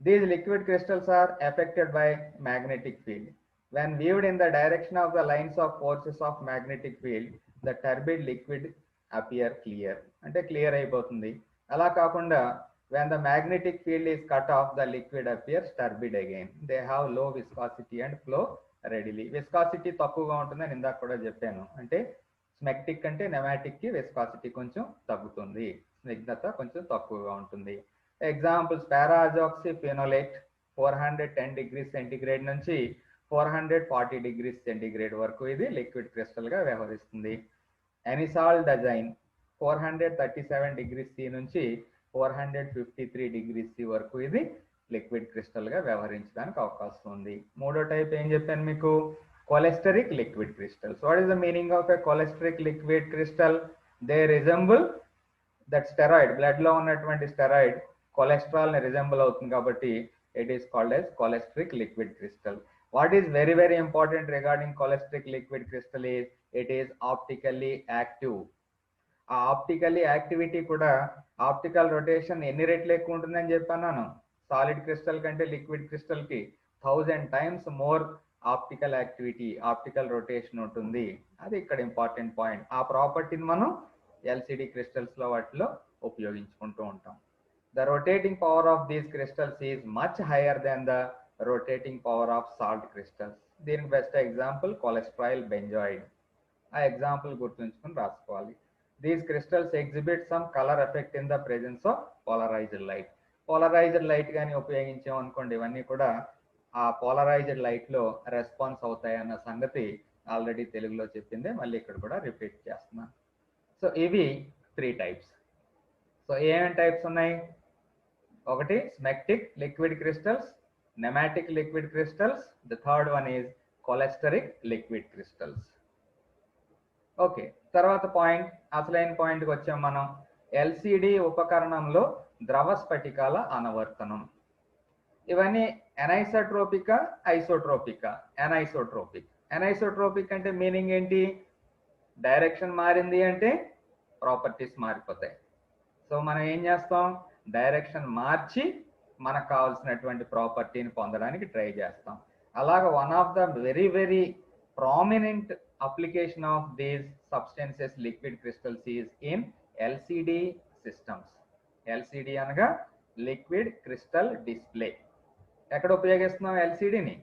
These liquid crystals are affected by magnetic field. When viewed in the direction of the lines of forces of magnetic field, the turbid liquid appear clear. అంటే clear అయిపోతుంది. అలా కాకుండా when the magnetic field is cut off, the liquid appears turbid again. They have low viscosity and flow readily. Viscosity తక్కువగా ఉంటుందని ఇందాక కూడా చెప్పాను. అంటే స్మెక్టిక్ అంటే నెమాటిక్ కి విస్కాసిటీ కొంచెం తగ్గుతుంది, స్నిగ్ధత కొంచెం తక్కువగా ఉంటుంది. ఎగ్జాంపుల్స్ పారాజాక్సీ ఫినోలేట్ 410 డిగ్రీస్ సెంటిగ్రేడ్ నుంచి 440 డిగ్రీస్ సెంటిగ్రేడ్ వరకు ఇది లిక్విడ్ క్రిస్టల్ గా వ్యవహరిస్తుంది. ఎనిసాల్ డజైన్ 437 డిగ్రీస్ సి నుంచి 453 డిగ్రీస్ సి వరకు ఇది లిక్విడ్ క్రిస్టల్ గా వ్యవహరించడానికి అవకాశం ఉంది. మూడో టైప్ ఏం చెప్పాను మీకు, cholesteric liquid crystals. What is the meaning of a cholesteric liquid crystal? They resemble that steroid, blood లో ఉన్నటువంటి స్టెరాయిడ్ కొలెస్ట్రాల్ ని రిజెంబుల్ అవుతుంది కాబట్టి it is called as cholesteric liquid crystal. What is very very important regarding cholesteric liquid crystal is it is optically active. ఆ optically activity కూడా optical rotation ఎన్ని రెట్లు ఎక్కువ ఉంటుందని చెప్పాను. సాలిడ్ క్రిస్టల్ కంటే లిక్విడ్ క్రిస్టల్ కి 1000 times more optical activity, optical rotation ఉంటుంది. అది ఇక్కడ ఇంపార్టెంట్ పాయింట్. ఆ ప్రాపర్టీని మనం ఎల్సిడి క్రిస్టల్స్ లో వాటిలో ఉపయోగించుకుంటూ ఉంటాం. The rotating power of these crystals is much higher than the rotating power of salt crystals. దీనికి బెస్ట్ ఎగ్జాంపుల్ కొలెస్ట్రాయిల్ బెంజాయిడ్. ఆ ఎగ్జాంపుల్ గుర్తుంచుకొని రాసుకోవాలి. These crystals exhibit some color effect in the presence of polarized light. Polarised light కానీ ఉపయోగించాం అనుకోండి, ఇవన్నీ కూడా ఆ పోలరైజ్డ్ లైట్ లో రెస్పాన్స్ అవుతాయి అన్న సంగతి ఆల్రెడీ తెలుగులో చెప్పిందే మళ్ళీ ఇక్కడ కూడా రిపీట్ చేస్తున్నాను. సో ఇవి 3 టైప్స్. సో ఏమేమి టైప్స్ ఉన్నాయి? ఒకటి smectic liquid crystals, nematic liquid crystals, the third one is cholesteric liquid crystals. Okay, తర్వాత పాయింట్, అసలైన పాయింట్కి వచ్చాం మనం. ఎల్సిడి ఉపకరణంలో ద్రవ స్ఫటికాల అనువర్తనం. ఇవన్నీ ఎనైసోట్రోపికా, ఐసోట్రోపికా? ఎనైసోట్రోపిక్. ఎనైసోట్రోపిక్ అంటే మీనింగ్ ఏంటి? డైరెక్షన్ మారింది అంటే ప్రాపర్టీస్ మారిపోతాయి. సో మనం ఏం చేస్తాం, డైరెక్షన్ మార్చి మనకు కావాల్సినటువంటి ప్రాపర్టీని పొందడానికి ట్రై చేస్తాం. అలాగా one of the very very prominent application of these substances liquid crystals is in LCD systems. LCD అనగా లిక్విడ్ క్రిస్టల్ డిస్ప్లే. ఎక్కడ ఉపయోగిస్తున్నాం ఎల్సిడిని?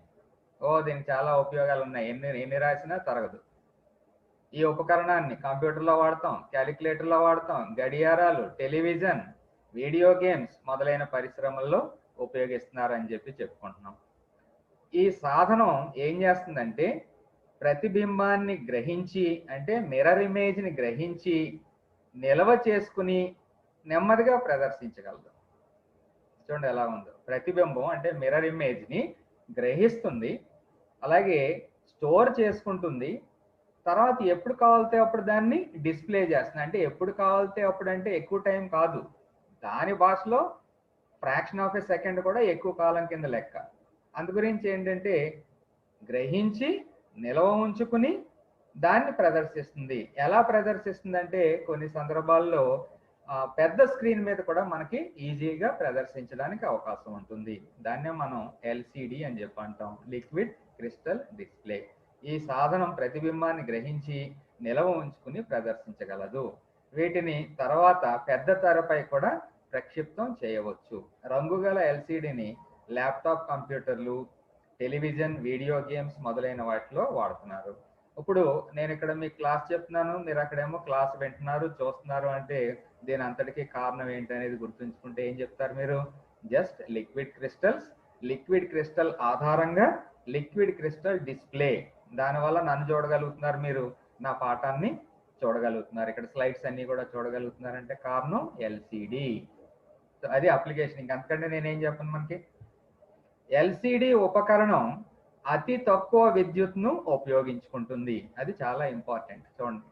దీనికి చాలా ఉపయోగాలు ఉన్నాయి, ఎన్ని రాసినా తరగదు. ఈ ఉపకరణాన్ని కంప్యూటర్లో వాడతాం, క్యాలిక్యులేటర్లో వాడతాం, గడియారాలు, టెలివిజన్, వీడియో గేమ్స్ మొదలైన పరిశ్రమల్లో ఉపయోగిస్తున్నారని చెప్పుకుంటున్నాం. ఈ సాధనం ఏం చేస్తుందంటే ప్రతిబింబాన్ని గ్రహించి, అంటే మిర్రర్ ఇమేజ్ని గ్రహించి నిల్వ చేసుకుని నెమ్మదిగా ప్రదర్శించగలదు. చూడండి ఎలా ఉందో. ప్రతిబింబం అంటే మిర్రర్ ఇమేజ్ని గ్రహిస్తుంది, అలాగే స్టోర్ చేసుకుంటుంది, తర్వాత ఎప్పుడు కావాలితే అప్పుడు దాన్ని డిస్ప్లే చేస్తుంది. అంటే ఎప్పుడు కావాలితే అప్పుడు అంటే ఎక్కువ టైం కాదు, దాని భాషలో ఫ్రాక్షన్ ఆఫ్ ఎ సెకండ్ కూడా ఎక్కువ కాలం కింద లెక్క. అందు గురించి ఏంటంటే గ్రహించి నిల్వ ఉంచుకుని దాన్ని ప్రదర్శిస్తుంది. ఎలా ప్రదర్శిస్తుంది అంటే కొన్ని సందర్భాల్లో పెద్ద స్క్రీన్ మీద కూడా మనకి ఈజీగా ప్రదర్శించడానికి అవకాశం ఉంటుంది. దాన్నే మనం ఎల్సిడి అని చెప్పి అంటాం, లిక్విడ్ క్రిస్టల్ డిస్ప్లే. ఈ సాధనం ప్రతిబింబాన్ని గ్రహించి నిల్వ ఉంచుకుని ప్రదర్శించగలదు. వీటిని తర్వాత పెద్ద తెరపై కూడా ప్రక్షిప్తం చేయవచ్చు. రంగుగల ఎల్సిడిని ల్యాప్టాప్ కంప్యూటర్లు, టెలివిజన్, వీడియో గేమ్స్ మొదలైన వాటిలో వాడుతున్నారు. ఇప్పుడు నేను ఇక్కడ మీకు క్లాస్ చెప్తున్నాను, మీరు అక్కడేమో క్లాస్ వింటున్నారు, చూస్తున్నారు. అంటే దీని అంతటికీ కారణం ఏంటనేది గుర్తుంచుకుంటే ఏం చెప్తారు మీరు? Just liquid crystals, liquid crystal ఆధారంగా లిక్విడ్ క్రిస్టల్ డిస్ప్లే. దానివల్ల నన్ను చూడగలుగుతున్నారు, మీరు నా పాఠాన్ని చూడగలుగుతున్నారు, ఇక్కడ స్లైడ్స్ అన్ని కూడా చూడగలుగుతున్నారంటే కారణం ఎల్సిడి. సో అది అప్లికేషన్. ఇంకంతకంటే నేనేం చెప్పను. మనకి ఎల్సిడి ఉపకరణం అతి తక్కువ విద్యుత్ను ఉపయోగించుకుంటుంది. అది చాలా ఇంపార్టెంట్. చూడండి,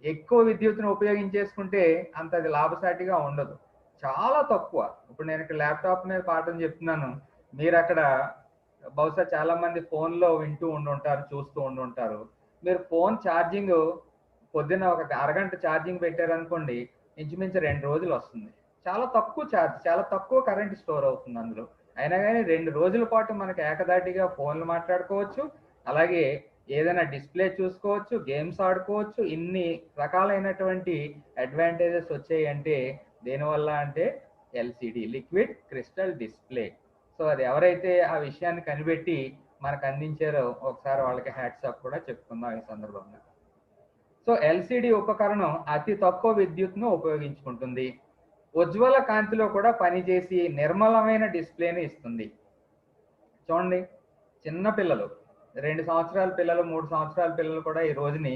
ఎక్కువ విద్యుత్ను ఉపయోగించేసుకుంటే అంత అది లాభసాటిగా ఉండదు, చాలా తక్కువ. ఇప్పుడు నేను ఇక్కడ ల్యాప్టాప్ మీద పాఠం చెప్తున్నాను, మీరు అక్కడ బహుశా చాలా మంది ఫోన్లో వింటూ ఉండుంటారు, చూస్తూ ఉండుంటారు. మీరు ఫోన్ ఛార్జింగ్ పొద్దున్న ఒక అరగంట ఛార్జింగ్ పెట్టారనుకోండి, ఇంచుమించు 2 రోజులు వస్తుంది. చాలా తక్కువ ఛార్జ్, చాలా తక్కువ కరెంట్ స్టోర్ అవుతుంది అందులో. అయినా కానీ 2 రోజుల పాటు మనకి ఏకదాటిగా ఫోన్లు మాట్లాడుకోవచ్చు, అలాగే ఏదైనా డిస్ప్లే చూసుకోవచ్చు, గేమ్స్ ఆడుకోవచ్చు. ఇన్ని రకాలైనటువంటి అడ్వాంటేజెస్ వచ్చాయి అంటే దేనివల్ల అంటే LCD, liquid crystal display. So అది ఎవరైతే ఆ విషయాన్ని కనిపెట్టి మనకు అందించారో ఒకసారి వాళ్ళకి హ్యాట్స్ ఆఫ్ కూడా చెప్పుకుందాం ఈ సందర్భంగా. సో ఎల్సిడి ఉపకరణం అతి తక్కువ విద్యుత్ను ఉపయోగించుకుంటుంది, ఉజ్వల కాంతిలో కూడా పనిచేసి నిర్మలమైన డిస్ప్లేని ఇస్తుంది. చూడండి, చిన్న పిల్లలు, 2 సంవత్సరాల పిల్లలు, 3 సంవత్సరాల పిల్లలు కూడా ఈ రోజుని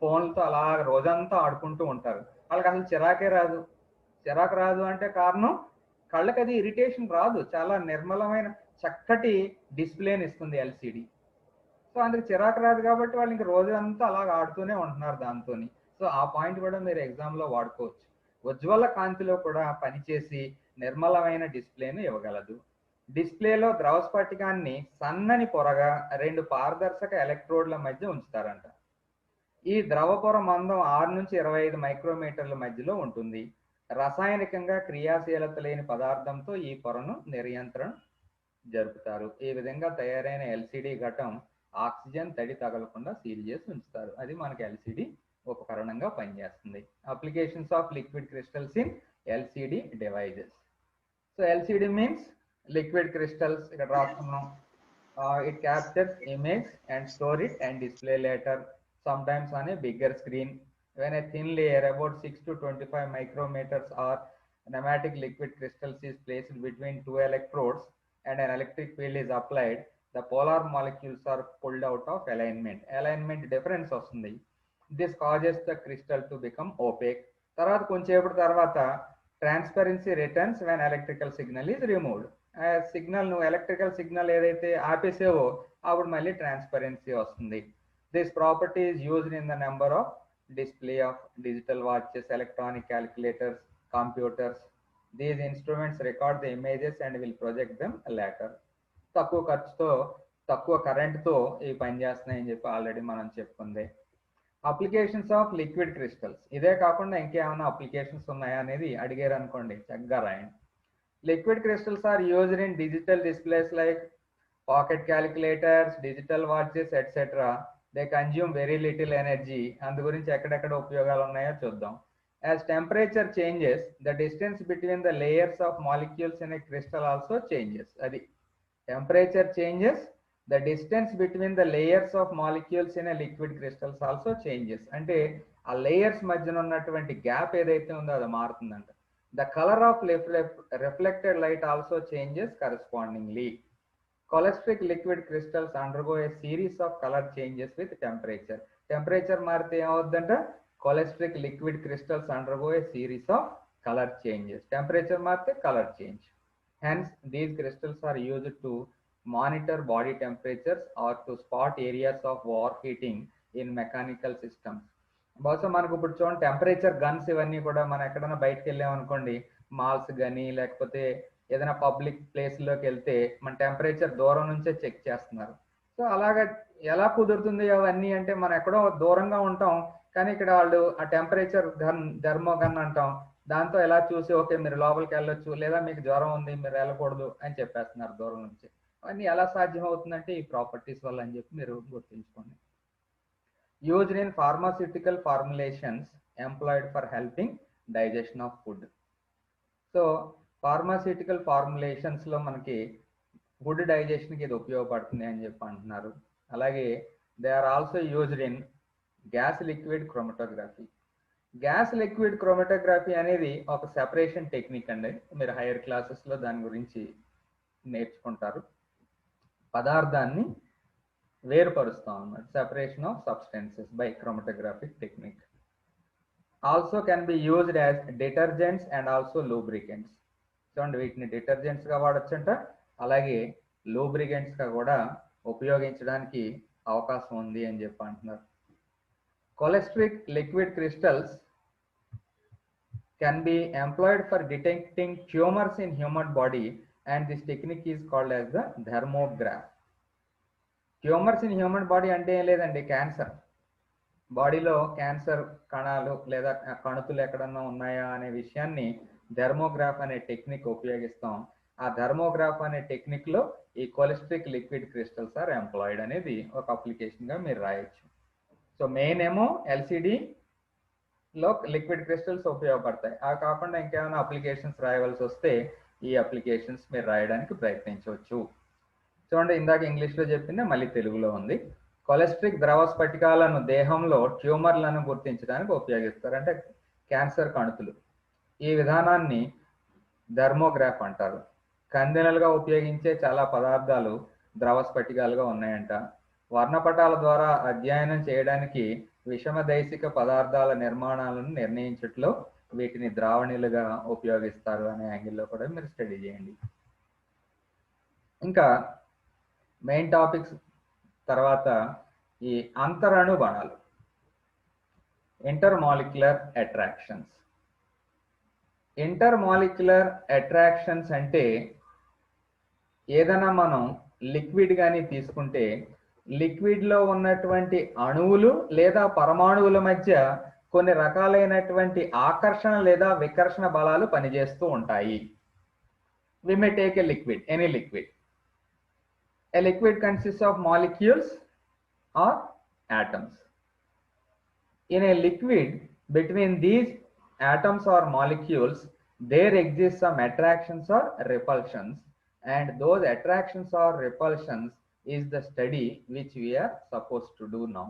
ఫోన్లతో అలా రోజంతా ఆడుకుంటూ ఉంటారు. వాళ్ళకి అసలు చిరాకే రాదు. చిరాకు రాదు అంటే కారణం, కళ్ళకి అది ఇరిటేషన్ రాదు, చాలా నిర్మలమైన చక్కటి డిస్ప్లేని ఇస్తుంది ఎల్సిడి. సో అందుకు చిరాకు రాదు కాబట్టి వాళ్ళు ఇంక రోజంతా అలాగ ఆడుతూనే ఉంటున్నారు దాంతో. సో ఆ పాయింట్ కూడా మీరు ఎగ్జామ్లో వాడుకోవచ్చు. ఉజ్వల కాంతిలో కూడా పనిచేసి నిర్మలమైన డిస్ప్లేను ఇవ్వగలదు. డిస్ప్లేలో ద్రవ స్ఫటికాన్ని సన్నని పొరగా 2 పారదర్శక ఎలక్ట్రోడ్ల మధ్య ఉంచుతారంట. ఈ ద్రవ పొర మందం 6 నుంచి 25 మైక్రోమీటర్ల మధ్యలో ఉంటుంది. రసాయనికంగా క్రియాశీలత లేని పదార్థంతో ఈ పొరను నియంత్రణ జరుపుతారు. ఈ విధంగా తయారైన ఎల్సిడి ఘటం ఆక్సిజన్ తడి తగలకుండా సీల్ చేసి ఉంచుతారు. అది మనకి ఎల్సిడి ఉపకరణంగా పనిచేస్తుంది. Applications of liquid crystals in LCD devices. So LCD means liquid crystals. ఇక్కడ రాస్తున్నాం, it captures image and store it and display later, sometimes on a bigger screen. When a thin layer about 6 to 25 micrometers or pneumatic liquid crystals is placed between 2 electrodes and an electric field is applied, the polar molecules are pulled out of alignment. Alignment difference వస్తుంది. This causes the crystal to become opaque. తర్వాత కొంచెంసేపటి తర్వాత transparency returns when electrical signal is removed. Signal, నువ్వు electrical signal ఏదైతే ఆపేసేవో అప్పుడు మళ్ళీ transparency వస్తుంది. This property is used in the number of display of digital watches, electronic calculators, computers. These instruments record the images and will project them later. తక్కువ ఖర్చుతో, తక్కువ కరెంట్తో ఇవి పనిచేస్తున్నాయని చెప్పి ఆల్రెడీ మనం చెప్పుకుంది. Applications of liquid crystals. ఇదే కాకుండా ఇంకేమైనా అప్లికేషన్స్ ఉన్నాయా అనేది అడిగారు అనుకోండి, చక్కగా రాయండి. Liquid crystals are used in digital displays like pocket calculators, digital watches etcetera. They consume very little energy. అందు గురించి ఎక్కడెక్కడ ఉపయోగాలు ఉన్నాయో చూద్దాం. As temperature changes, the distance between the layers of molecules in a crystal also changes. అది temperature changes, the distance between the layers of molecules in a liquid crystals also changes. అంటే ఆ layers మధ్యన ఉన్నటువంటి gap ఏదైతే ఉందో అది మారుతుందంట. The colour of reflected light also changes correspondingly. Colorific liquid crystals undergo a series of color changes with temperature. Temperature మారితే ఏమవుతుందంట, colorific liquid crystals undergo a series of color changes. Temperature మారితే color change. Hence, these crystals are used to monitor body temperatures or to spot areas of overheating in mechanical systems. బహుశా మనకు ఇప్పుడు చూడండి, temperature guns ఇవన్నీ కూడా మనం ఎక్కడైనా బయటకు వెళ్ళామనుకోండి, మాల్స్ కానీ లేకపోతే ఏదైనా పబ్లిక్ ప్లేస్లోకి వెళ్తే మన టెంపరేచర్ దూరం నుంచే చెక్ చేస్తున్నారు. సో అలాగా ఎలా కుదురుతుంది అవన్నీ అంటే, మనం ఎక్కడో దూరంగా ఉంటాం కానీ ఇక్కడ వాళ్ళు ఆ టెంపరేచర్ థర్మో గన్ అంటాం, దాంతో ఎలా చూసి ఓకే మీరు లోపలికి వెళ్ళొచ్చు, లేదా మీకు జ్వరం ఉంది మీరు వెళ్ళకూడదు అని చెప్పేస్తున్నారు దూరం నుంచి. అవన్నీ ఎలా సాధ్యం అవుతుందంటే ఈ ప్రాపర్టీస్ వల్ల అని చెప్పి మీరు గుర్తుంచుకోండి. Used in pharmaceutical formulations employed for helping digestion of food. So pharmaceutical ఫార్ములేషన్స్లో మనకి ఫుడ్ డైజెషన్కి ఇది ఉపయోగపడుతుంది అని చెప్పి అంటున్నారు. అలాగే they are also used in gas liquid chromatography. Gas liquid chromatography అనేది ఒక సెపరేషన్ టెక్నిక్ అండి. మీరు హైయర్ క్లాసెస్లో దాని గురించి నేర్చుకుంటారు. పదార్థాన్ని వేరుపరుస్తాం అన్నమాట, separation of substances by chromatographic technique. Also can be used as detergents and also lubricants. చూడండి, వీటిని డిటర్జెంట్స్గా వాడచ్చంట, అలాగే లూబ్రికెంట్స్గా కూడా ఉపయోగించడానికి అవకాశం ఉంది అని చెప్పి అంటున్నారు. Cholesteric liquid crystals can be employed for detecting tumors in human body and this technique is called as the thermograph. Tumors in human body అంటే ఏం లేదండి, క్యాన్సర్. బాడీలో క్యాన్సర్ కణాలు లేదా కణుతులు ఎక్కడన్నా ఉన్నాయా అనే విషయాన్ని థర్మోగ్రాఫ్ అనే టెక్నిక్ ఉపయోగిస్తాం. ఆ థర్మోగ్రాఫ్ అనే టెక్నిక్ లో ఈ కొలెస్ట్రిక్ లిక్విడ్ క్రిస్టల్స్ ఆర్ ఎంప్లాయిడ్ అనేది ఒక అప్లికేషన్ గా మీరు రాయొచ్చు. సో మెయిన్ ఏమో ఎల్సిడి లో లిక్విడ్ క్రిస్టల్స్ ఉపయోగపడతాయి. అవి కాకుండా ఇంకేమైనా అప్లికేషన్స్ రాయవలసి వస్తే ఈ అప్లికేషన్స్ మీరు రాయడానికి ప్రయత్నించవచ్చు. చూడండి, ఇందాక ఇంగ్లీష్లో చెప్పింది మళ్ళీ తెలుగులో ఉంది. కొలెస్ట్రిక్ ద్రవ స్ఫటికాలను దేహంలో ట్యూమర్లను గుర్తించడానికి ఉపయోగిస్తారు, అంటే క్యాన్సర్ కణుతులు. ఈ విధానాన్ని థర్మోగ్రాఫ్ అంటారు. కందెనలుగా ఉపయోగించే చాలా పదార్థాలు ద్రవ స్ఫటికాలుగా ఉన్నాయంట. వర్ణపటాల ద్వారా అధ్యయనం చేయడానికి విషమదైసిక పదార్థాల నిర్మాణాలను నిర్ణయించట్లో వీటిని ద్రావణిలుగా ఉపయోగిస్తారు అనే యాంగిల్లో కూడా మీరు స్టడీ చేయండి. ఇంకా మెయిన్ టాపిక్స్ తర్వాత ఈ అంతరణు బాణాలు, ఇంటర్మాలిక్యులర్ అట్రాక్షన్స్. ఇంటర్మాలిక్యులర్ అట్రాక్షన్స్ అంటే ఏదైనా మనం లిక్విడ్ కానీ తీసుకుంటే లిక్విడ్లో ఉన్నటువంటి అణువులు లేదా పరమాణువుల మధ్య కొన్ని రకాలైనటువంటి ఆకర్షణ లేదా వికర్షణ బలాలు పనిచేస్తూ ఉంటాయి. We may take a liquid, any liquid. A liquid consists of molecules or atoms. In a liquid, between these atoms or molecules, there exists some attractions or repulsions, and those attractions or repulsions is the study which we are supposed to do now.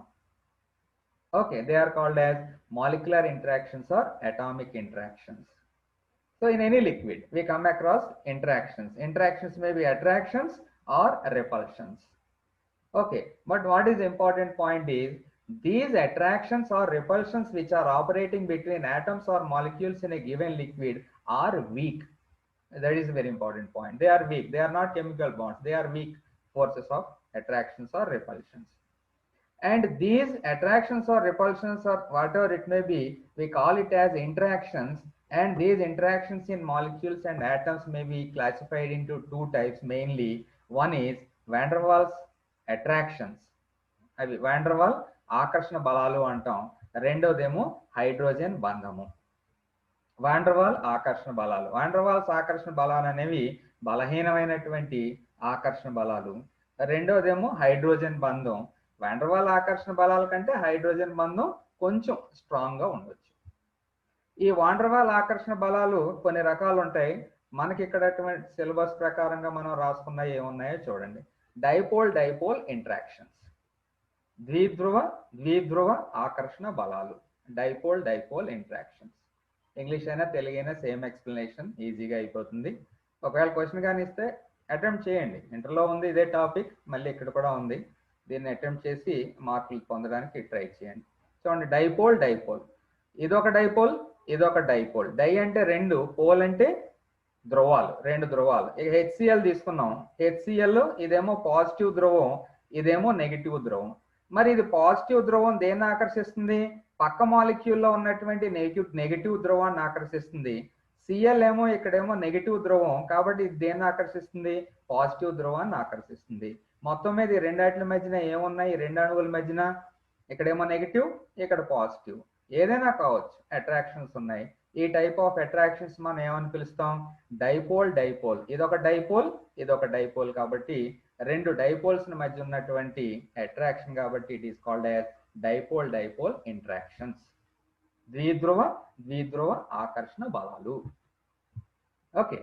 Okay, they are called as molecular interactions or atomic interactions. So in any liquid, we come across interactions. Interactions may be attractions or repulsions. Okay, but what is the important point is these attractions or repulsions which are operating between atoms or molecules in a given liquid are weak. That is a very important point. They are weak. They are not chemical bonds. They are weak forces of attractions or repulsions. And these attractions or repulsions or whatever it may be, we call it as interactions. And these interactions in molecules and atoms may be classified into two types mainly. One is van der Waals attractions, అవి van der Waals ఆకర్షణ బలాలు అంటాం. రెండోదేమో hydrogen బంధము. van der Waals ఆకర్షణ బలాలు, van der Waals ఆకర్షణ బలాలు అనేవి బలహీనమైనటువంటి ఆకర్షణ బలాలు. రెండోదేమో హైడ్రోజన్ బంధం. van der Waals ఆకర్షణ బలాల కంటే హైడ్రోజన్ బంధం కొంచెం స్ట్రాంగ్ గా ఉండొచ్చు. ఈ van der Waals ఆకర్షణ బలాలు కొన్ని రకాలు ఉంటాయి. మనకి ఇక్కడ సిలబస్ ప్రకారంగా మనం రాసుకున్న ఏమున్నాయో చూడండి. డైపోల్ డైపోల్ ఇంటరాక్షన్స్, ద్విధ్రువ ఆకర్షణ బలాలు, డైపోల్ డైపోల్ ఇంటరాక్షన్స్. ఇంగ్లీష్ అయినా తెలుగు అయినా సేమ్ ఎక్స్ప్లెనేషన్, ఈజీగా అయిపోతుంది. ఒకవేళ క్వశ్చన్ కానీ ఇస్తే అటెంప్ట్ చేయండి. ఇంటర్లో ఉంది ఇదే టాపిక్, మళ్ళీ ఇక్కడ కూడా ఉంది. దీన్ని అటెంప్ట్ చేసి మార్కులు పొందడానికి ట్రై చేయండి. చూడండి, డైపోల్ డైపోల్, ఇదొక డైపోల్, ఇదొక డైపోల్. డై అంటే రెండు, పోల్ అంటే ధ్రువాలు, రెండు ధ్రువాలు. ఇక హెచ్సిఎల్ తీసుకున్నాం. హెచ్సిఎల్ ఇదేమో పాజిటివ్ ధ్రువం, ఇదేమో నెగిటివ్ ధ్రువం. మరి ఇది పాజిటివ్ ధ్రువం దేన్ని ఆకర్షిస్తుంది? పక్క మాలిక్యూల్లో ఉన్నటువంటి నెగిటివ్ ధ్రువాన్ని ఆకర్షిస్తుంది. సిఎల్ ఏమో ఇక్కడేమో నెగిటివ్ ధ్రువం, కాబట్టి ఇది దేన్ని ఆకర్షిస్తుంది? పాజిటివ్ ధ్రువాన్ని ఆకర్షిస్తుంది. మొత్తం మీద ఈ రెండాట్ల మధ్యన ఏమున్నాయి? ఈ రెండు అణువుల మధ్యన ఇక్కడేమో నెగిటివ్, ఇక్కడ పాజిటివ్, ఏదైనా కావచ్చు, అట్రాక్షన్స్ ఉన్నాయి. ఈ టైప్ ఆఫ్ అట్రాక్షన్స్ మనం ఏమని పిలుస్తాం? Dipole dipole. ఇదొక డైపోల్, ఇదొక డైపోల్, కాబట్టి రెండు డైపోల్స్ మధ్య ఉన్నటువంటి అట్రాక్షన్ కాబట్టి it is called as dipole dipole interactions. ద్విధ్రువ ఆకర్షణ బలాలు. ఓకే,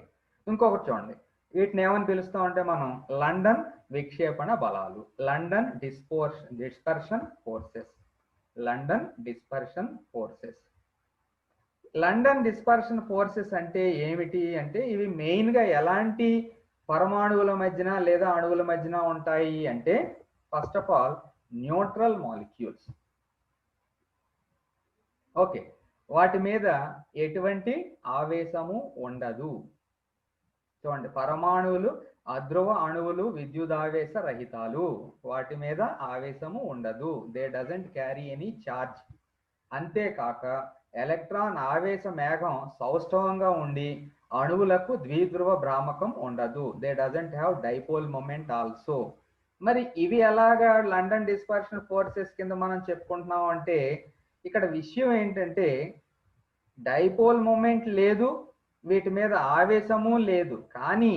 ఇంకొకటి చూడండి, వీటిని ఏమని పిలుస్తాం అంటే మనం లండన్ విక్షేపణ బలాలు, London dispersion forces, London dispersion forces. London dispersion forces అంటే ఏమిటి అంటే ఇవి మెయిన్ గా ఎలాంటి పరమాణువుల మధ్యన లేదా అణువుల మధ్యన ఉంటాయి అంటే first of all neutral molecules. Okay, వాటి మీద ఎటువంటి ఆవేశము ఉండదు. చూడండి, పరమాణువులు అధ్రువ అణువులు విద్యుదావేశ రహితాలు, వాటి మీద ఆవేశము ఉండదు. They doesn't carry any charge. అంతేకాక ఎలక్ట్రాన్ ఆవేశ మేఘం సౌష్ఠవంగా ఉండి అణువులకు ద్విధ్రువ భ్రామకం ఉండదు. They doesn't have dipole moment also. మరి ఇవి ఎలాగా లండన్ డిస్పర్షన్ ఫోర్సెస్ కింద మనం చెప్పుకుంటున్నాం అంటే ఇక్కడ విషయం ఏంటంటే డైపోల్ మొమెంట్ లేదు, వీటి మీద ఆవేశము లేదు. కానీ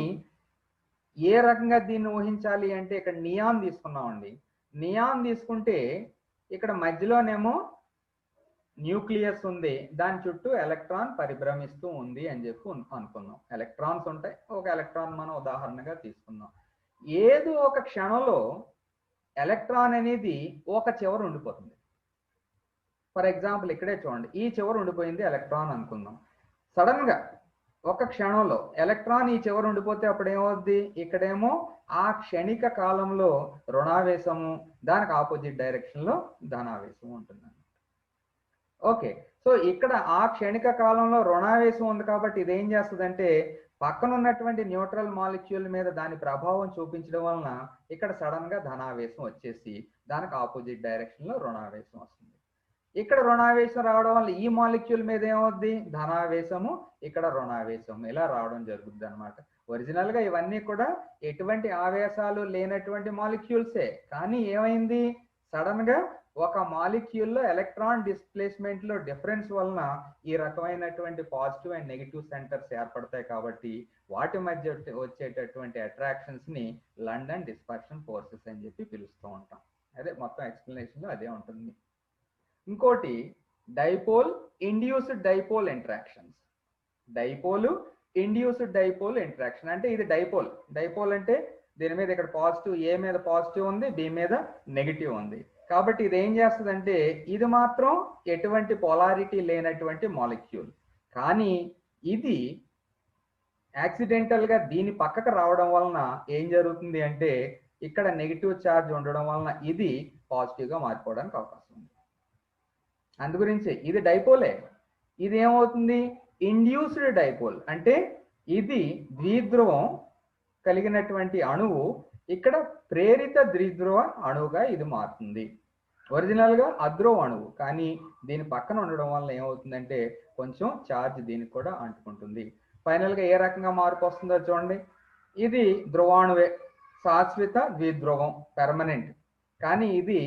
ఏ రకంగా దీన్ని ఊహించాలి అంటే ఇక్కడ నియాన్ తీసుకున్నామండి. నియాన్ తీసుకుంటే ఇక్కడ మధ్యలోనేమో న్యూక్లియస్ ఉంది, దాని చుట్టూ ఎలక్ట్రాన్ పరిభ్రమిస్తూ ఉంది అని చెప్పి అనుకుందాం. ఎలక్ట్రాన్స్ ఉంటాయి, ఒక ఎలక్ట్రాన్ మనం ఉదాహరణగా తీసుకుందాం. ఏదో ఒక క్షణంలో ఎలక్ట్రాన్ అనేది ఒక చివర ఉండిపోతుంది. ఫర్ ఎగ్జాంపుల్ ఇక్కడే చూడండి, ఈ చివర ఉండిపోయింది ఎలక్ట్రాన్ అనుకుందాం. సడన్ గా ఒక క్షణంలో ఎలక్ట్రాన్ ఈ చివర ఉండిపోతే అప్పుడు ఏమవుద్ది, ఇక్కడేమో ఆ క్షణిక కాలంలో రుణావేశము, దానికి ఆపోజిట్ డైరెక్షన్ లో ధనావేశం ఉంటుంది. ఓకే, సో ఇక్కడ ఆ క్షణిక కాలంలో రుణావేశం ఉంది కాబట్టి ఇదేం చేస్తుందంటే పక్కన ఉన్నటువంటి న్యూట్రల్ మాలిక్యూల్ మీద దాని ప్రభావం చూపించడం వలన ఇక్కడ సడన్ గా ధనావేశం వచ్చేసి దానికి ఆపోజిట్ డైరెక్షన్ లో రుణావేశం వస్తుంది. ఇక్కడ రుణావేశం రావడం వల్ల ఈ మాలిక్యూల్ మీద ఏమవుద్ది, ధనావేశము, ఇక్కడ రుణావేశం, ఇలా రావడం జరుగుద్ది అనమాట. ఒరిజినల్ గా ఇవన్నీ కూడా ఎటువంటి ఆవేశాలు లేనటువంటి మాలిక్యూల్సే, కానీ ఏమైంది, సడన్ గా ఒక మాలిక్యూల్లో ఎలక్ట్రాన్ డిస్ప్లేస్మెంట్ లో డిఫరెన్స్ వలన ఈ రకమైనటువంటి పాజిటివ్ అండ్ నెగిటివ్ సెంటర్స్ ఏర్పడతాయి. కాబట్టి వాటి మధ్య వచ్చేటటువంటి అట్రాక్షన్స్ ని లండన్ డిస్పర్షన్ ఫోర్సెస్ అని చెప్పి పిలుస్తూ ఉంటాం. అదే మొత్తం ఎక్స్ప్లెనేషన్ లో అదే ఉంటుంది. ఇంకోటి dipole induced dipole interactions. Dipole induced dipole interaction అంటే ఇది డైపోల్. డైపోల్ అంటే దీని మీద ఇక్కడ పాజిటివ్, ఏ మీద పాజిటివ్ ఉంది, బి మీద నెగిటివ్ ఉంది. కాబట్టి ఇది ఏం చేస్తుందంటే ఇది మాత్రం ఎటువంటి పోలారిటీ లేనటువంటి మాలిక్యూల్, కానీ ఇది యాక్సిడెంటల్ గా దీని పక్కకు రావడం వలన ఏం జరుగుతుంది అంటే ఇక్కడ నెగిటివ్ ఛార్జ్ ఉండడం వలన ఇది పాజిటివ్ గా మారిపోవడానికి అవకాశం ఉంది. అందుగురించి ఇది డైపోలే. ఇది ఏమవుతుంది, ఇండ్యూస్డ్ డైపోల్ అంటే ఇది ద్విధ్రువం కలిగినటువంటి అణువు ఇక్కడ ప్రేరిత ద్విధ్రువ అణువుగా ఇది మారుతుంది. ఒరిజినల్ గా అధ్రువ అణువు, కానీ దీని పక్కన ఉండడం వల్ల ఏమవుతుందంటే కొంచెం ఛార్జ్ దీనికి కూడా అంటుకుంటుంది. ఫైనల్ గా ఏ రకంగా మార్పు వస్తుందో చూడండి. ఇది ధ్రువాణువే, శాశ్వత ద్విధ్రువం, పెర్మనెంట్. కానీ ఇది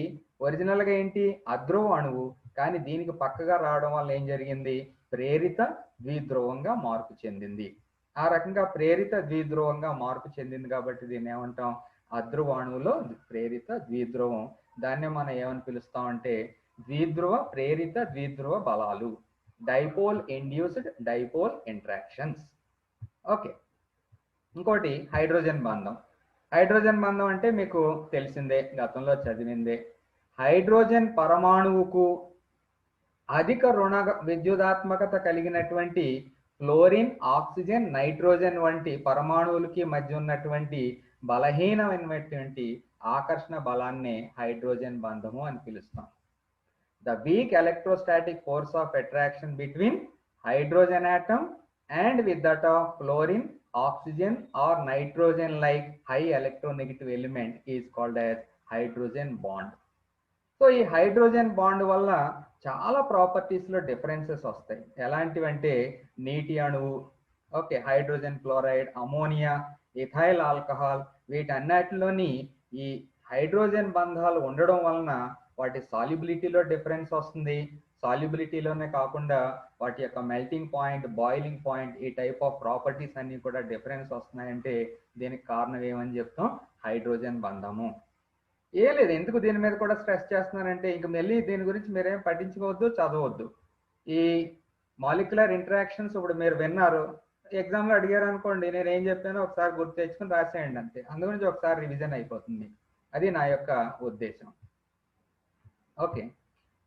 ఒరిజినల్ గా ఏంటి, అధ్రువ అణువు, కానీ దీనికి పక్కగా రావడం వల్ల ఏం జరిగింది, ప్రేరిత ద్విధ్రువంగా మార్పు చెందింది. ఆ రకంగా ప్రేరిత ద్విధ్రువంగా మార్పు చెందింది కాబట్టి దీన్ని ఏమంటాం, అధ్రువ అణువులో ప్రేరిత ద్విధ్రువం. దాన్నే మనం ఏమని పిలుస్తామంటే ద్విధ్రువ ప్రేరిత ద్విధ్రువ బలాలు, dipole induced dipole interactions. Okay, ఇంకోటి హైడ్రోజన్ బంధం. హైడ్రోజన్ బంధం అంటే మీకు తెలిసిందే, గతంలో చదివిందే. హైడ్రోజన్ పరమాణువుకు అధిక రుణ విద్యుదాత్మకత కలిగినటువంటి ఫ్లోరిన్, ఆక్సిజన్, నైట్రోజన్ వంటి పరమాణువులకి మధ్య ఉన్నటువంటి బలహీనమైనటువంటి ఆకర్షణ బలాన్నే హైడ్రోజన్ బంధము అని పిలుస్తాం. The weak electrostatic force of attraction between hydrogen atom and with that of fluorine, oxygen or nitrogen like high electronegative element is called as hydrogen bond. So ఈ hydrogen bond వల్ల చాలా ప్రాపర్టీస్ లో differences వస్తాయి. ఎలాంటివంటే నీటి అణువు, okay, hydrogen chloride, ammonia, ethyl alcohol, వీటన్నిటిలోని ఈ హైడ్రోజన్ బంధాలు ఉండడం వలన వాటి సాల్యుబిలిటీలో డిఫరెన్స్ వస్తుంది. సాల్యుబిలిటీలోనే కాకుండా వాటి యొక్క మెల్టింగ్ పాయింట్, బాయిలింగ్ పాయింట్, ఈ టైప్ ఆఫ్ ప్రాపర్టీస్ అన్ని కూడా డిఫరెన్స్ వస్తున్నాయంటే దీనికి కారణం ఏమని చెప్తాం, హైడ్రోజన్ బంధము. ఏం లేదు, ఎందుకు దీని మీద కూడా స్ట్రెస్ చేస్తున్నానంటే ఇంక మళ్ళీ దీని గురించి మీరేం పట్టించుకోవద్దు, చదవద్దు. ఈ మాలిక్యులర్ ఇంటరాక్షన్స్ ఇప్పుడు మీరు విన్నారు, ఎగ్జామ్లో అడిగారు అనుకోండి, నేను ఏం చెప్పానో ఒకసారి గుర్తు తెచ్చుకుని రాసేయండి అంతే. అందు గురించి ఒకసారి రివిజన్ అయిపోతుంది. అది నా యొక్క ఉద్దేశం. ఓకే,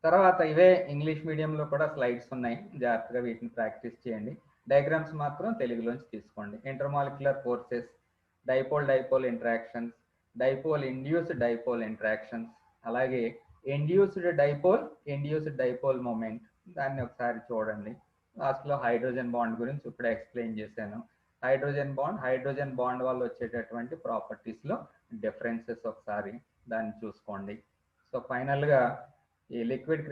తర్వాత ఇవే ఇంగ్లీష్ మీడియంలో కూడా స్లైడ్స్ ఉన్నాయి, జాగ్రత్తగా వీటిని ప్రాక్టీస్ చేయండి. డయాగ్రామ్స్ మాత్రం తెలుగులోంచి తీసుకోండి. Intermolecular forces, dipole dipole interactions, dipole induced dipole interactions, అలాగే ఇండ్యూస్డ్ డైపోల్ మూమెంట్, దాన్ని ఒకసారి చూడండి. లాస్ట్లో హైడ్రోజన్ బాండ్ గురించి ఇప్పుడే ఎక్స్ప్లెయిన్ చేశాను. హైడ్రోజన్ బాండ్ వల్ల వచ్చేటటువంటి ప్రాపర్టీస్లో డిఫరెన్సెస్ ఒకసారి దాన్ని చూసుకోండి. సో ఫైనల్గా ఈ లిక్విడ్